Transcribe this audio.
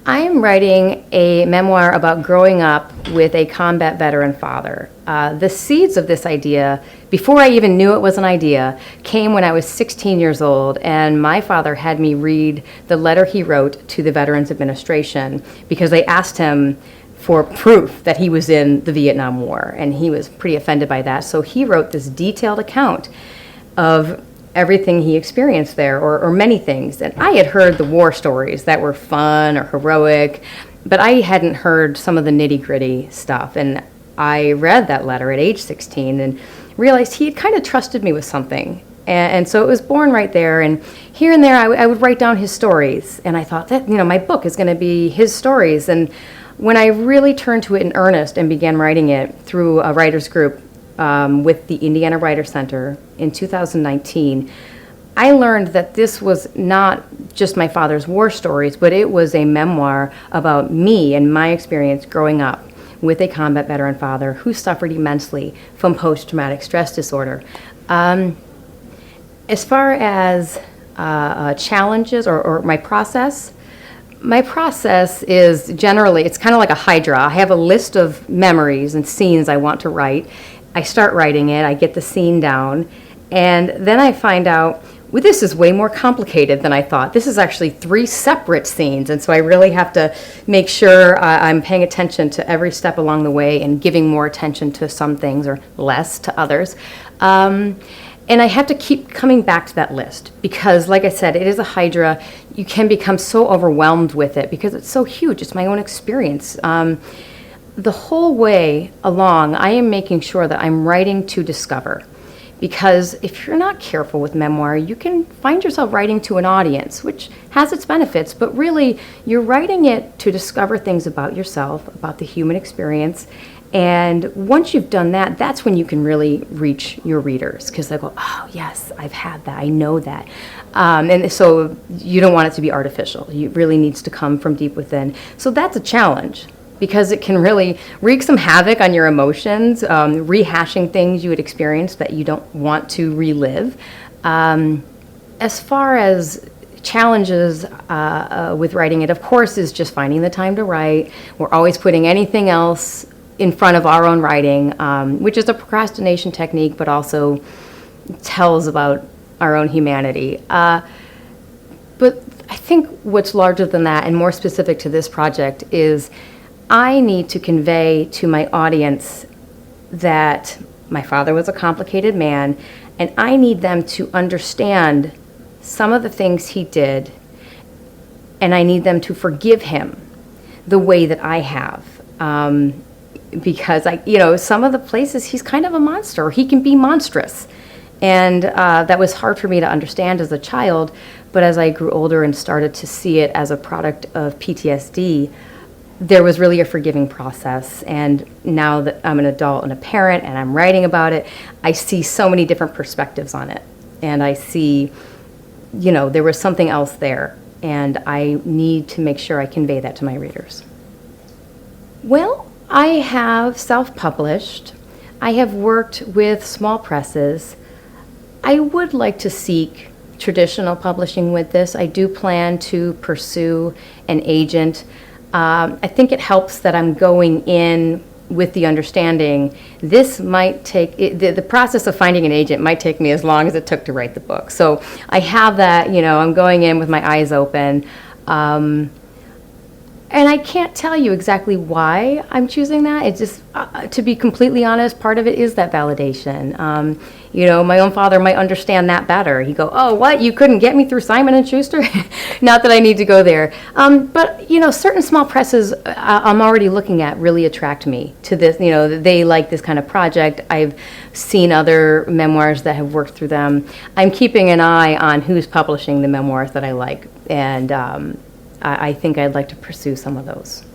I am writing a memoir about growing up with a combat veteran father. The seeds of this idea, before I even knew it was an idea, came when I was 16 years old, and my father had me read the letter he wrote to the Veterans Administration because they asked him for proof that he was in the Vietnam War, and he was pretty offended by that. So he wrote this detailed account of everything he experienced there, or many things. And I had heard the war stories that were fun or heroic, but I hadn't heard some of the nitty-gritty stuff. And I read that letter at age 16 and realized he had kind of trusted me with something. And so it was born right there. And here and there, I would write down his stories. And I thought that, my book is going to be his stories. And when I really turned to it in earnest and began writing it through a writer's group with the Indiana Writer Center in 2019, I learned that this was not just my father's war stories, but it was a memoir about me and my experience growing up with a combat veteran father who suffered immensely from post-traumatic stress disorder. As far as challenges or my process is generally, it's kind of like a hydra. I have a list of memories and scenes I want to write. I start writing it, I get the scene down, and then I find out, well, this is way more complicated than I thought. This is actually 3 separate scenes, and so I really have to make sure I'm paying attention to every step along the way and giving more attention to some things or less to others. And I have to keep coming back to that list because, like I said, it is a hydra. You can become so overwhelmed with it because it's so huge. It's my own experience. The whole way along, I am making sure that I'm writing to discover. Because if you're not careful with memoir, you can find yourself writing to an audience, which has its benefits, but really you're writing it to discover things about yourself, about the human experience. And once you've done that, that's when you can really reach your readers, because they go, oh yes, I've had that, I know that. And so you don't want it to be artificial. It really needs to come from deep within. So that's a challenge, because it can really wreak some havoc on your emotions, rehashing things you had experienced that you don't want to relive. As far as challenges with writing it, of course, is just finding the time to write. We're always putting anything else in front of our own writing, which is a procrastination technique, but also tells about our own humanity. But I think what's larger than that and more specific to this project is I need to convey to my audience that my father was a complicated man, and I need them to understand some of the things he did, and I need them to forgive him the way that I have. Because some of the places he's kind of a monster. He can be monstrous. And that was hard for me to understand as a child, but as I grew older and started to see it as a product of PTSD, there was really a forgiving process. And now that I'm an adult and a parent and I'm writing about it, I see so many different perspectives on it. And I see, there was something else there. And I need to make sure I convey that to my readers. Well, I have self-published. I have worked with small presses. I would like to seek traditional publishing with this. I do plan to pursue an agent. I think it helps that I'm going in with the understanding this might take, the process of finding an agent might take me as long as it took to write the book. So I have that, I'm going in with my eyes open. And I can't tell you exactly why I'm choosing that. It's just, to be completely honest, part of it is that validation. My own father might understand that better. He'd go, oh, what? You couldn't get me through Simon & Schuster? Not that I need to go there. But, certain small presses I'm already looking at really attract me to this. They like this kind of project. I've seen other memoirs that have worked through them. I'm keeping an eye on who's publishing the memoirs that I like. And I think I'd like to pursue some of those.